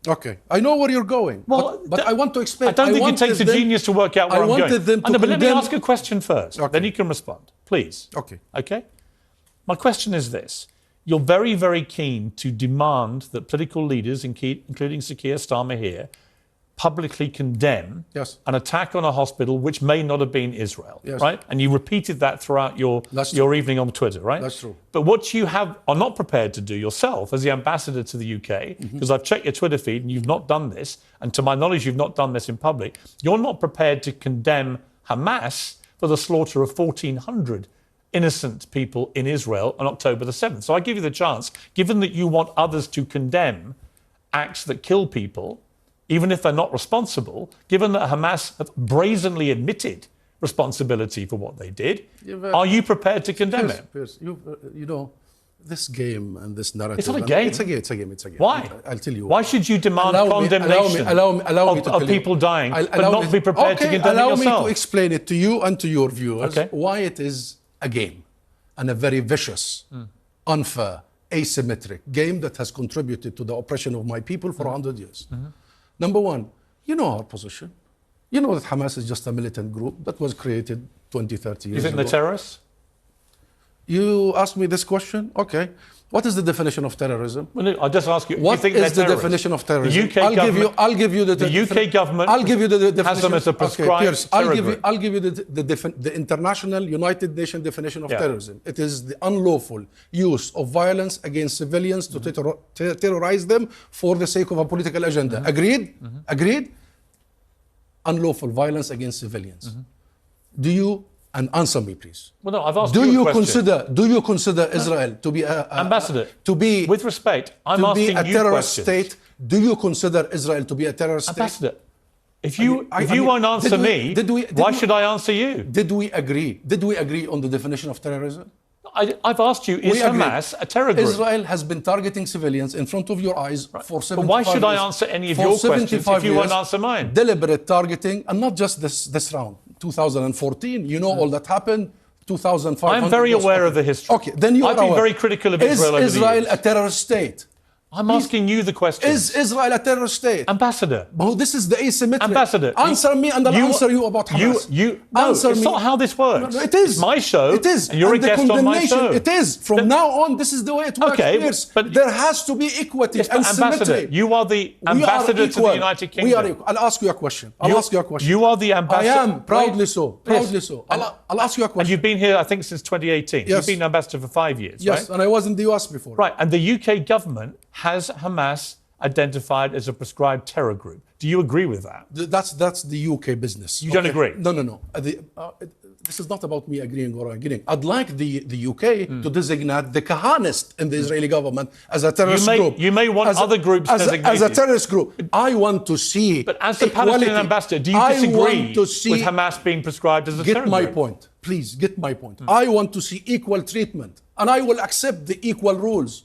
Okay, I know where you're going, Well, but I want to explain. I don't think it takes a genius to work out where I'm going. But let me ask a question first, then you can respond, please. Okay. Okay? My question is this. You're very, very keen to demand that political leaders, including Sir Keir Starmer here, publicly condemn an attack on a hospital which may not have been Israel, right? And you repeated that throughout your evening on Twitter, right? That's true. But what you are not prepared to do yourself as the ambassador to the UK, because I've checked your Twitter feed and you've not done this, and to my knowledge you've not done this in public, you're not prepared to condemn Hamas for the slaughter of 1,400 innocent people in Israel on October the 7th. So I give you the chance, given that you want others to condemn acts that kill people, even if they're not responsible, given that Hamas have brazenly admitted responsibility for what they did, are you prepared to condemn it? Piers, you know, this game and this narrative... It's not a game. It's a game, it's a game, it's a game. Why? I'll tell you why. Why should you demand condemnation of people dying, but not be prepared to condemn it yourself? Allow me to explain it to you and to your viewers why it is a game, and a very vicious, unfair, asymmetric game that has contributed to the oppression of my people for 100 years. Number one, you know our position. You know that Hamas is just a militant group that was created 20, 30 years ago. You think they're terrorists? You asked me this question? Okay. What is the definition of terrorism? Well, I'll just ask you. What you think is the definition of terrorism? The UK government, I'll give you the UK government I'll give you the definition. Has them as a prescribed Piers, I'll give you the international United Nations definition of terrorism. It is the unlawful use of violence against civilians to terrorize them for the sake of a political agenda. Agreed? Agreed? Unlawful violence against civilians. Do you... And answer me, please. Well, no, I've asked you a question. Do you consider Israel to be Ambassador, with respect, I'm asking you a terrorist state? Do you consider Israel to be a terrorist Ambassador, state? If you won't answer me, why should I answer you? Did we agree? Did we agree on the definition of terrorism? I've asked you, is Hamas a terror group? Israel has been targeting civilians in front of your eyes for 75 years. But why should I answer any of your questions if you won't answer mine? Deliberate targeting, and not just this round. 2014, you know all that happened. 2005. I'm very aware of the history. Okay, then you are I've been very critical of Israel over the years. Is Israel a terrorist state? I'm asking you the question. Is Israel a terrorist state? Ambassador. Well, this is the asymmetry. Ambassador. Answer me and I'll answer you about Hamas. It's not how this works. No, it is. It's my show. It is. And you're a guest on my show. It is. From now on, this is the way it works. Okay, but there has to be equity and symmetry. You are the ambassador to the United Kingdom. We are equal. I'll ask you a question. You are the ambassador. I am. Proudly so. Proudly so. I'll ask you a question. And you've been here, I think, since 2018. Yes. You've been ambassador for 5 years, right? Yes, and I was in the US before. Right, and the UK government has Hamas identified as a prescribed terror group. Do you agree with that? That's the UK business. You don't agree? No. This is not about me agreeing or agreeing. I'd like the UK to designate the Kahanist in the Israeli government as a terrorist group. You may want other groups designated. As a terrorist group. I want to see But as the Palestinian ambassador, do you disagree with Hamas being prescribed as a terror group? Get my point. Please, get my point. I want to see equal treatment, and I will accept the equal rules.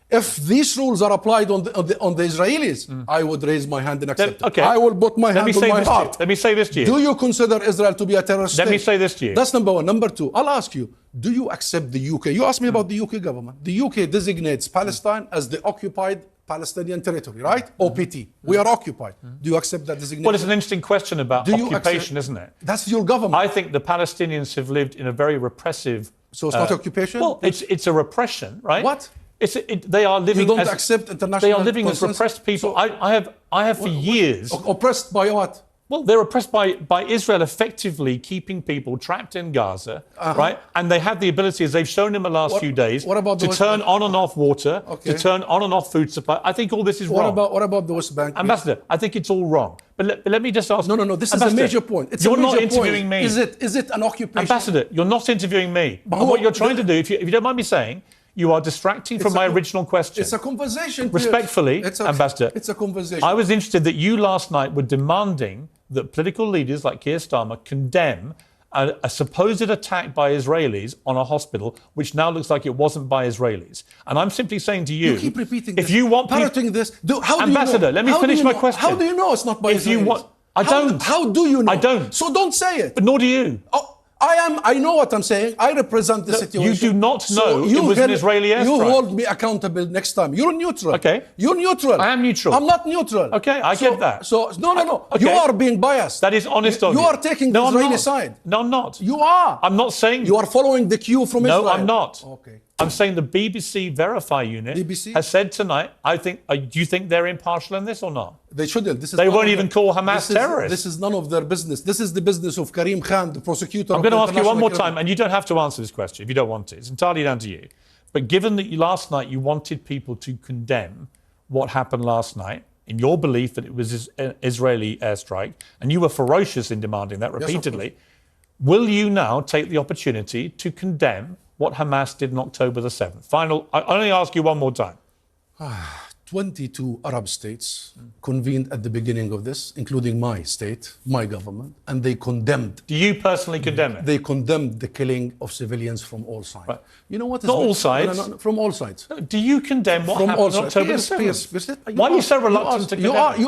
If these rules are applied on the Israelis, I would raise my hand and accept it. I will put my hand on my heart. Let me say this to you. Do you consider Israel to be a terrorist state? Let me say this to you. That's number one. Number two, I'll ask you, do you accept the UK? You asked me about the UK government. The UK designates Palestine as the occupied Palestinian territory, right? OPT. We are occupied. Do you accept that designation? Well, it's an interesting question about occupation, isn't it? That's your government. I think the Palestinians have lived in a very repressive... So it's not occupation? Well, it's a repression, right? What? They are living. You don't accept international. They are living as repressed people. So I have for years. Oppressed by what? Well, they're oppressed by Israel effectively keeping people trapped in Gaza, right? And they have the ability, as they've shown in the last few days, to turn on and off water, to turn on and off food supply. I think all this is wrong. What about the West Bank? Ambassador, I think it's all wrong. But let me just ask. No. This is a major point. You're not interviewing me. Is it an occupation? Ambassador, you're not interviewing me. What you're trying to do, if you don't mind me saying, you are distracting from my original question. It's a conversation. Respectfully, Ambassador. It's a conversation. I was interested that you last night were demanding that political leaders like Keir Starmer condemn a supposed attack by Israelis on a hospital, which now looks like it wasn't by Israelis. And I'm simply saying to you, you keep repeating if you want parroting this, Ambassador, let me finish my question. How do you know it's not by Israelis? I don't. How do you know? I don't. So don't say it. But nor do you. I know what I'm saying. I represent the situation. You do not know it was an Israeli airstrike. You hold me accountable next time. You're neutral. Okay. You're neutral. I am neutral. I'm not neutral. Okay, I get that. So, no. Okay. You are being biased. That is honest of you. You are taking the Israeli side. No, I'm not. You are. I'm not saying... You are following the cue from Israel. No, I'm not. Okay. I'm saying the BBC Verify unit has said tonight, do you think they're impartial in this or not? They shouldn't. They won't even call Hamas terrorists. This is none of their business. This is the business of Karim Khan, the prosecutor. I'm going to ask you one more time, and you don't have to answer this question if you don't want to. It's entirely down to you. But given that last night you wanted people to condemn what happened last night, in your belief that it was an Israeli airstrike, and you were ferocious in demanding that repeatedly, will you now take the opportunity to condemn what Hamas did on October the 7th? I only ask you one more time. 22 Arab states convened at the beginning of this, including my state, my government, and they condemned. Do you personally condemn it? They condemned the killing of civilians from all sides. Right. You know what is Not all sides. No, from all sides. No, do you condemn what happened on October the 7th? Why are you so reluctant to condemn it?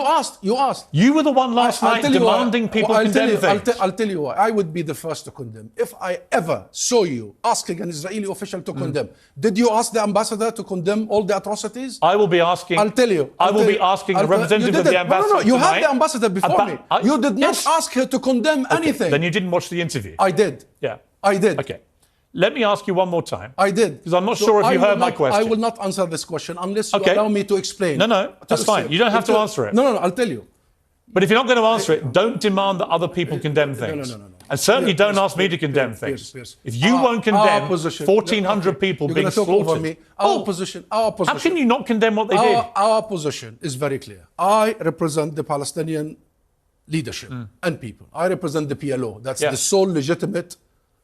You asked. You were the one last night demanding people condemn things. I'll tell you why. I would be the first to condemn. If I ever saw you asking an Israeli official to condemn, did you ask the ambassador to condemn all the atrocities? I will be asking. I'll tell you. I will be asking the representative of the ambassador. No. You had the ambassador before me. You did not Yes. ask her to condemn anything. Then you didn't watch the interview. I did. Yeah. I did. Okay. Let me ask you one more time. I did. Because I'm not sure if you heard my question. I will not answer this question unless you allow me to explain. No, that's fine. You don't have to answer it. No, I'll tell you. But if you're not going to answer it, don't demand that other people condemn things. No. And certainly don't ask me to condemn things. Piers. If you won't condemn 1,400 people being slaughtered... Our position. How can you not condemn what they did? Our position is very clear. I represent the Palestinian leadership and people. I represent the PLO. That's the sole legitimate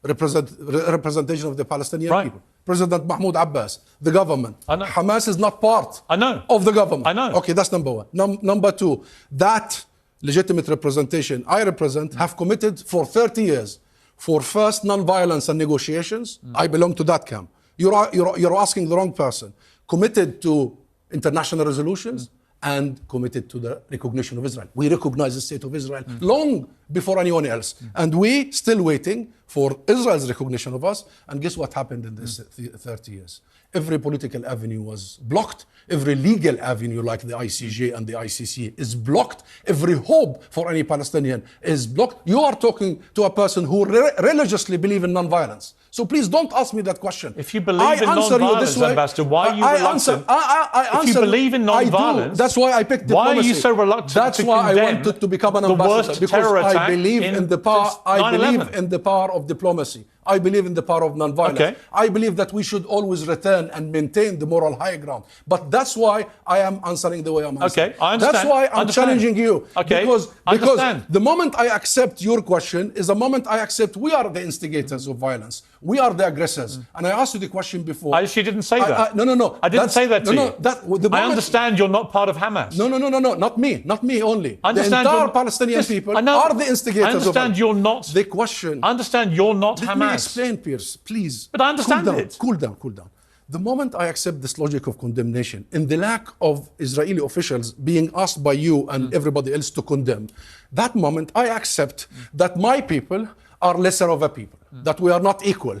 representation of the Palestinian people. President Mahmoud Abbas, the government. I know. Hamas is not part of the government. I know. Okay, that's number one. Number two, that legitimate representation I represent have committed for 30 years for first non-violence and negotiations. I belong to that camp. You're asking the wrong person. Committed to international resolutions and committed to the recognition of Israel. We recognize the state of Israel long before anyone else. And we still waiting for Israel's recognition of us. And guess what happened in this 30 years? Every political avenue was blocked. Every legal avenue like the ICJ and the ICC is blocked. Every hope for any Palestinian is blocked. You are talking to a person who religiously believes in non-violence. So please don't ask me that question. If you believe in non-violence, Ambassador, why are you reluctant? If you believe in non-violence, that's why I picked diplomacy. Why are you so reluctant That's to why I condemn wanted to become an the ambassador. worst Because terror I attack believe in the power. I believe in the power of diplomacy. I believe in the power of non-violence. Okay. I believe that we should always return and maintain the moral high ground. But that's why I am answering the way I'm answering. Okay, I understand. That's why I'm challenging you. Okay, because understand. the moment I accept your question is the moment I accept we are the instigators of violence. We are the aggressors. And I asked you the question before. I actually didn't say that. No. I didn't say that to you. I I understand you're not part of Hamas. No. Not me only. I understand the entire Palestinian people are the instigators. I understand you're not. The question. I understand you're not Hamas. Let me explain, Piers, please. But I understand it. Cool down. The moment I accept this logic of condemnation, in the lack of Israeli officials being asked by you and everybody else to condemn, that moment I accept that my people are lesser of a people, that we are not equal,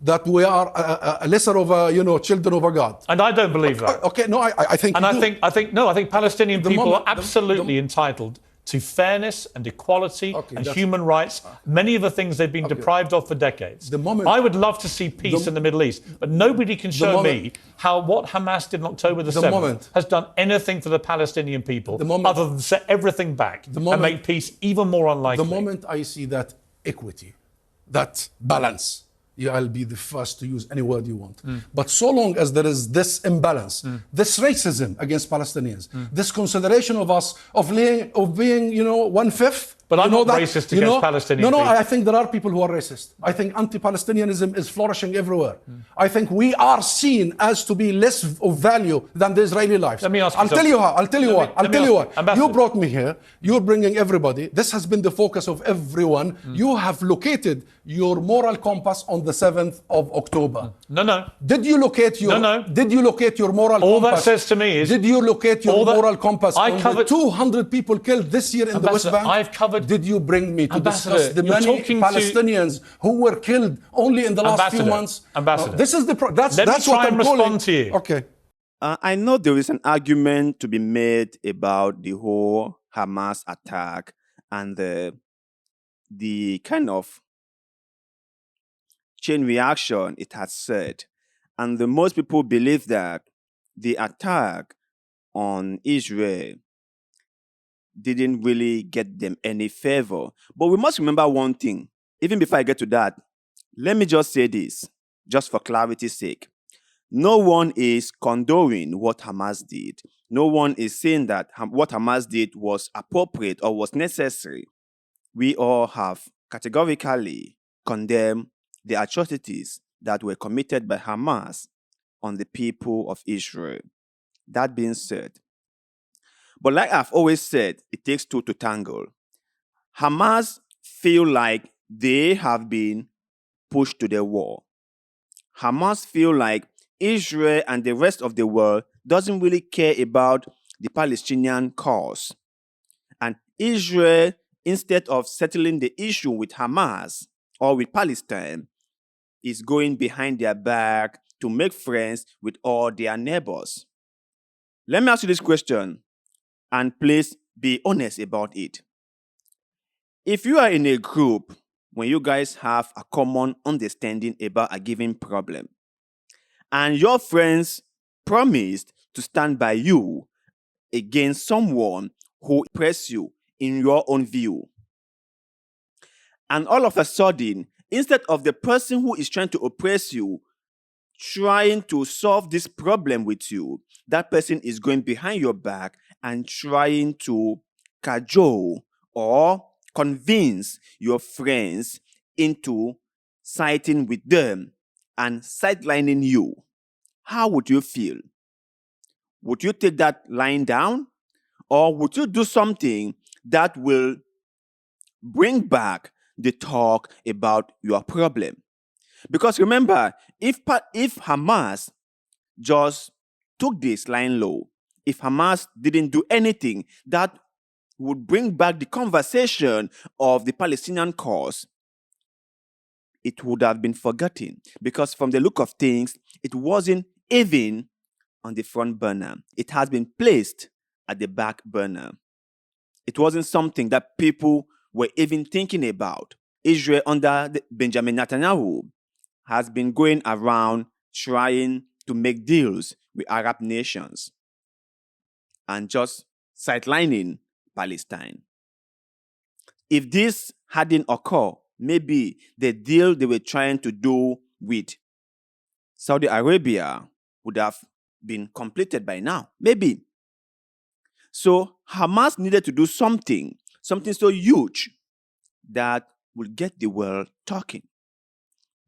that we are a lesser of a, children of a God. And I don't believe that. Okay, no, I think. And I think Palestinian people are absolutely entitled to fairness and equality and human rights, many of the things they've been deprived of for decades. I would love to see peace in the Middle East, but nobody can show me how what Hamas did on October the 7th has done anything for the Palestinian people other than set everything back and make peace even more unlikely. The moment I see that equity, that balance, I'll be the first to use any word you want. But so long as there is this imbalance, this racism against Palestinians, this consideration of us of being, 1/5. But I'm not racist against Palestinian people. I think there are people who are racist. I think anti-Palestinianism is flourishing everywhere. I think we are seen as to be less of value than the Israeli lives. Let me ask you I'll tell you how. I'll tell you what. Ambassador. You brought me here. You're bringing everybody. This has been the focus of everyone. You have located your moral compass on the 7th of October. No. Did you locate your? No. Did you locate your moral All compass? that says to me is. Did you locate your moral compass? I on covered the 200 people killed this year in the West Bank. I've covered. Did you bring me to discuss the you're many talking Palestinians who were killed only in the last few months? Ambassador, no, this is the that's let that's me try what and I'm respond calling. to you. Okay. I know there is an argument to be made about the whole Hamas attack and the kind of chain reaction it has set. And the most people believe that the attack on Israel didn't really get them any favor. But we must remember one thing. Even before I get to that, let me just say this, just for clarity's sake. No one is condoning what Hamas did. No one is saying that what Hamas did was appropriate or was necessary. We all have categorically condemned the atrocities that were committed by Hamas on the people of Israel. That being said, but like I've always said, it takes two to tangle. Hamas feel like they have been pushed to the wall. Hamas feel like Israel and the rest of the world doesn't really care about the Palestinian cause. And Israel, instead of settling the issue with Hamas or with Palestine, is going behind their back to make friends with all their neighbors. Let me ask you this question, and please be honest about it. If you are in a group when you guys have a common understanding about a given problem, and your friends promised to stand by you against someone who oppresses you in your own view, and all of a sudden, instead of the person who is trying to oppress you trying to solve this problem with you, that person is going behind your back and trying to cajole or convince your friends into siding with them and sidelining you. How would you feel? Would you take that line down? Or would you do something that will bring back the talk about your problem? Because remember, if Hamas just took this line low, if Hamas didn't do anything that would bring back the conversation of the Palestinian cause, it would have been forgotten. Because from the look of things, it wasn't even on the front burner. It has been placed at the back burner. It wasn't something that people were even thinking about. Israel under Benjamin Netanyahu has been going around trying to make deals with Arab nations and just sidelining Palestine. If this hadn't occurred, maybe the deal they were trying to do with Saudi Arabia would have been completed by now. Maybe. So Hamas needed to do something so huge that will get the world talking,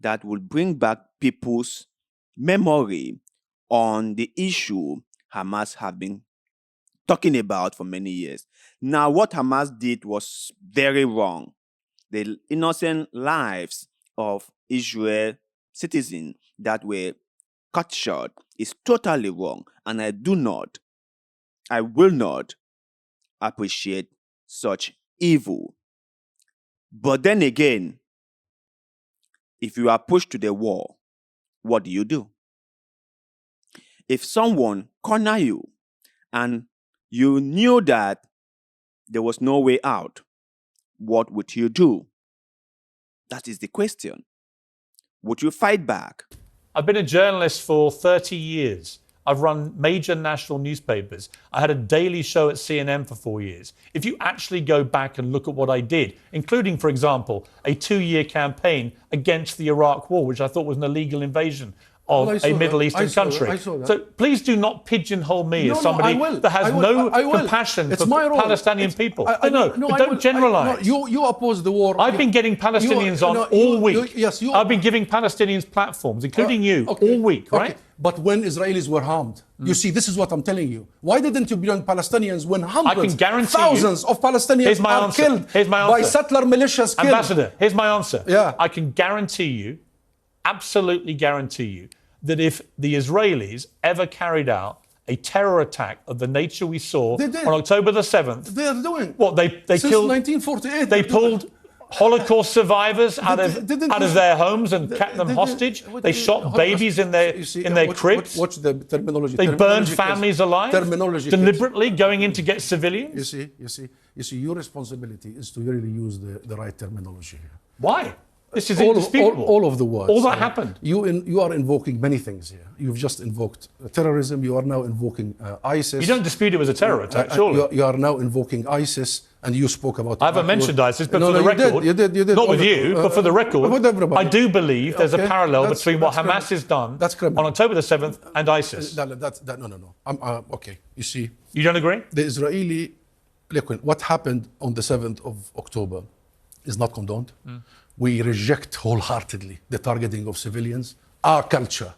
that will bring back people's memory on the issue Hamas have been talking about for many years. Now, what Hamas did was very wrong. The innocent lives of Israel citizens that were cut short is totally wrong, and I will not appreciate such evil. But then again, if you are pushed to the wall, what do? If someone corner you and you knew that there was no way out, what would you do? That is the question. Would you fight back? I've been a journalist for 30 years. I've run major national newspapers. I had a daily show at CNN for 4 years. If you actually go back and look at what I did, including, for example, a 2-year campaign against the Iraq War, which I thought was an illegal invasion of a Middle Eastern country. So please do not pigeonhole me as somebody that has no compassion for Palestinian people. But don't generalize. You oppose the war. I've been getting Palestinians on all week. I've been giving Palestinians platforms, including you, all week, right? But when Israelis were harmed, you see, this is what I'm telling you. Why didn't you bring Palestinians when hundreds, thousands of Palestinians are killed by settler militias? Ambassador, here's my answer. Yeah. I can guarantee you absolutely guarantee you that if the Israelis ever carried out a terror attack of the nature we saw on October the 7th, They are doing. what they Since killed 1948. they pulled Holocaust survivors out of their homes and kept them hostage. They shot babies in their cribs. Watch the terminology. They burned families alive deliberately, going in to get civilians. You see, your responsibility is to really use the right terminology here. Why? This is indisputable. All of the words. All that happened. You are invoking many things here. You've just invoked terrorism. You are now invoking ISIS. You don't dispute it was a terror attack, surely? You are now invoking ISIS, and you spoke about... I haven't mentioned ISIS, but for the record... You did. Not with you, but for the record, with everybody. I do believe there's a parallel between what Hamas has done on October the 7th and ISIS. No. Okay, you see... You don't agree? The Israeli... Look, what happened on the 7th of October is not condoned. We reject wholeheartedly the targeting of civilians. Our culture,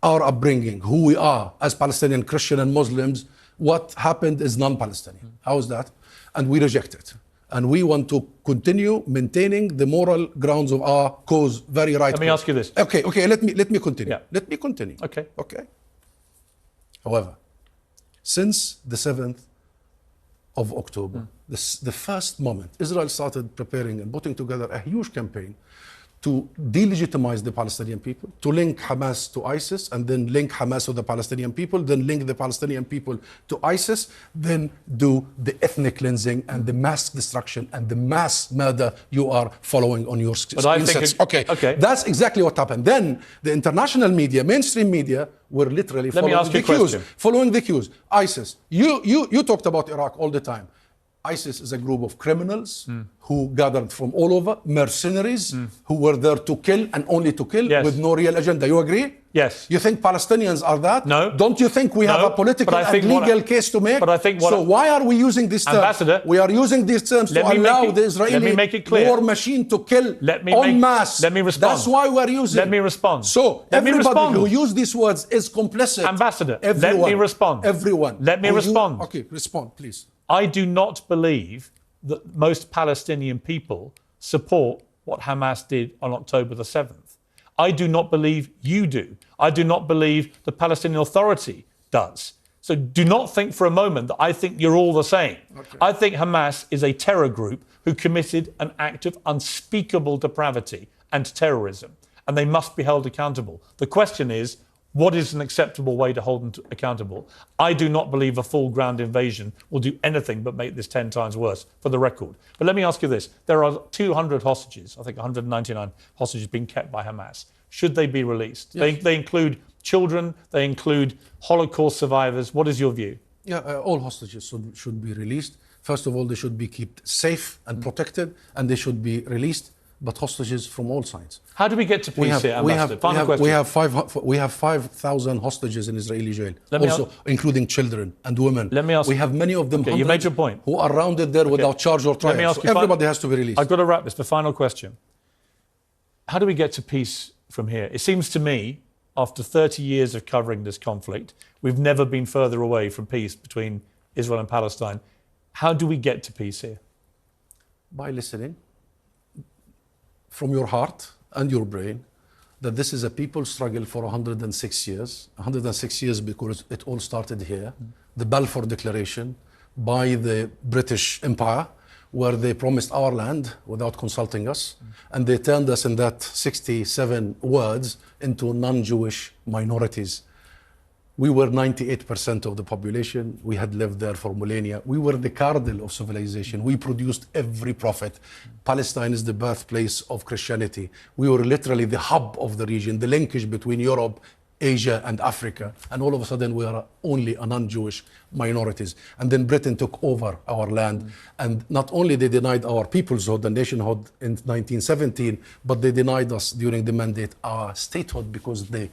our upbringing, who we are as Palestinian Christian and Muslims, what happened is non-Palestinian. How is that? And we reject it. And we want to continue maintaining the moral grounds of our cause. Very right. Let me ask you this. Okay. Let me continue. Yeah. Let me continue. Okay. However, since the 7th of October, the first moment, Israel started preparing and putting together a huge campaign to delegitimize the Palestinian people, to link Hamas to ISIS, and then link Hamas to the Palestinian people, then link the Palestinian people to ISIS, then do the ethnic cleansing and the mass destruction and the mass murder you are following on your screensets. Okay, that's exactly what happened. Then the international media, mainstream media, were literally following the cues. ISIS, you talked about Iraq all the time. ISIS is a group of criminals who gathered from all over, mercenaries who were there to kill and only to kill with no real agenda. You agree? Yes. You think Palestinians are that? No. Don't you think we have a political and legal case to make? But I think so why are we using these terms? Ambassador, we are using these terms to allow the Israeli war machine to kill en masse. Let me respond. That's why we're using. Let me respond. So everybody who uses these words is complicit. Ambassador, everyone, let me respond. Everyone. Let me respond. Okay, respond, please. I do not believe that most Palestinian people support what Hamas did on October the 7th. I do not believe you do. I do not believe the Palestinian Authority does. So do not think for a moment that I think you're all the same. Okay. I think Hamas is a terror group who committed an act of unspeakable depravity and terrorism, and they must be held accountable. The question is, what is an acceptable way to hold them accountable? I do not believe a full ground invasion will do anything but make this 10 times worse, for the record. But let me ask you this. There are 200 hostages, I think 199 hostages being kept by Hamas. Should they be released? Yes. They include children, they include Holocaust survivors. What is your view? All hostages should be released. First of all, they should be kept safe and protected, and they should be released, but hostages from all sides. How do we get to peace here, Ambassador? Final question. We have 5,000 hostages in Israeli jail, including children and women. Let me ask. We have many of them. You made your point. Who are rounded there without charge or trial. Let me ask you, everybody has to be released. I've got to wrap this. The final question. How do we get to peace from here? It seems to me, after 30 years of covering this conflict, we've never been further away from peace between Israel and Palestine. How do we get to peace here? By listening from your heart and your brain that this is a people's struggle for 106 years. 106 years because it all started here. The Balfour Declaration by the British Empire, where they promised our land without consulting us. And they turned us in that 67 words into non-Jewish minorities. We were 98% of the population. We had lived there for millennia. We were the cradle of civilization. We produced every prophet. Palestine is the birthplace of Christianity. We were literally the hub of the region, the linkage between Europe, Asia, and Africa. And all of a sudden, we are only a non-Jewish minorities. And then Britain took over our land. And not only they denied our peoplehood and nationhood in 1917, but they denied us during the mandate our statehood, because the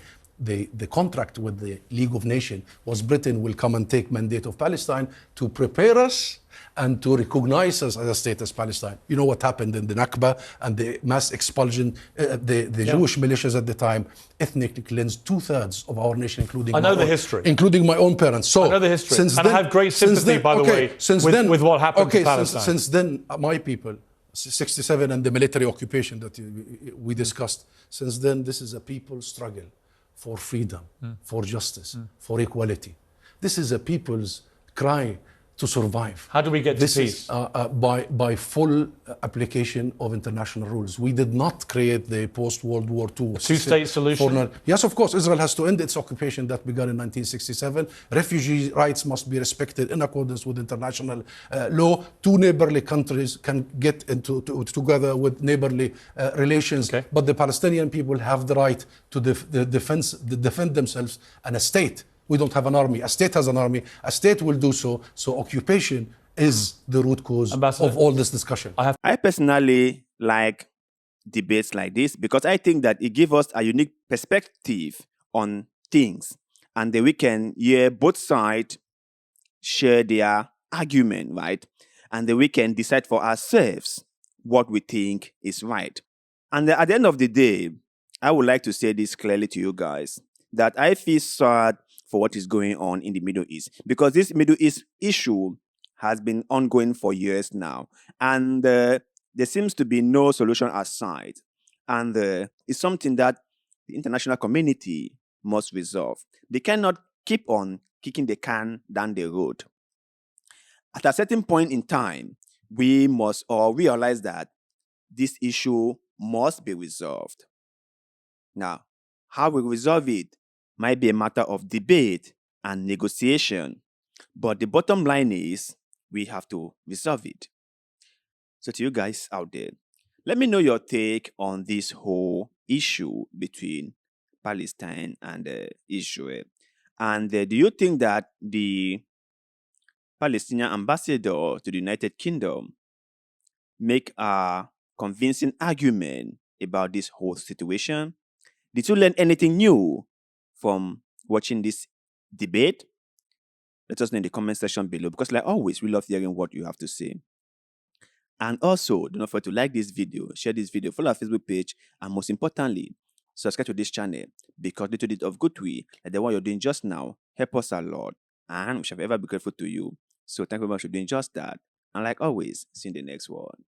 contract with the League of Nations was Britain will come and take mandate of Palestine to prepare us and to recognize us as a state as Palestine. You know what happened in the Nakba and the mass expulsion, the Jewish militias at the time ethnically cleansed 2/3 of our nation, including including my own parents. So I know the history. And I have great sympathy, by the way, with what happened to Palestine. Since then, my people 67 and the military occupation that we discussed. Since then, this is a people's struggle for freedom, for justice, for equality. This is a people's cry to survive. How do we get to This peace? is by full application of international rules. We did not create the post-World War II two-state solution? Yes, of course, Israel has to end its occupation that began in 1967. Refugee rights must be respected in accordance with international law. Two neighborly countries can get together with neighborly relations, Okay. but the Palestinian people have the right to defend themselves, and a state. We don't have an army. A state has an army. A state will do so. So occupation is the root cause Ambassador, of all this discussion. I personally like debates like this because I think that it gives us a unique perspective on things, and then we can hear both sides share their argument, right? And then we can decide for ourselves what we think is right. And then at the end of the day, I would like to say this clearly to you guys, that I feel sad for what is going on in the Middle East, because this Middle East issue has been ongoing for years now, and there seems to be no solution aside, and it's something that the international community must resolve. They cannot keep on kicking the can down the road. At a certain point in time, we must all realize that this issue must be resolved. Now, how we resolve it might be a matter of debate and negotiation, but the bottom line is we have to resolve it. So to you guys out there, let me know your take on this whole issue between Palestine and Israel. And do you think that the Palestinian ambassador to the United Kingdom make a convincing argument about this whole situation? Did you learn anything new from watching this debate? Let us know in the comment section below, because like always, we love hearing what you have to say. And also, do not forget to like this video, share this video, follow our Facebook page, and most importantly, subscribe to this channel, because little bit of good way, like the one you're doing just now, help us a lot, and we shall ever be grateful to you. So thank you very much for doing just that. And like always, see you in the next one.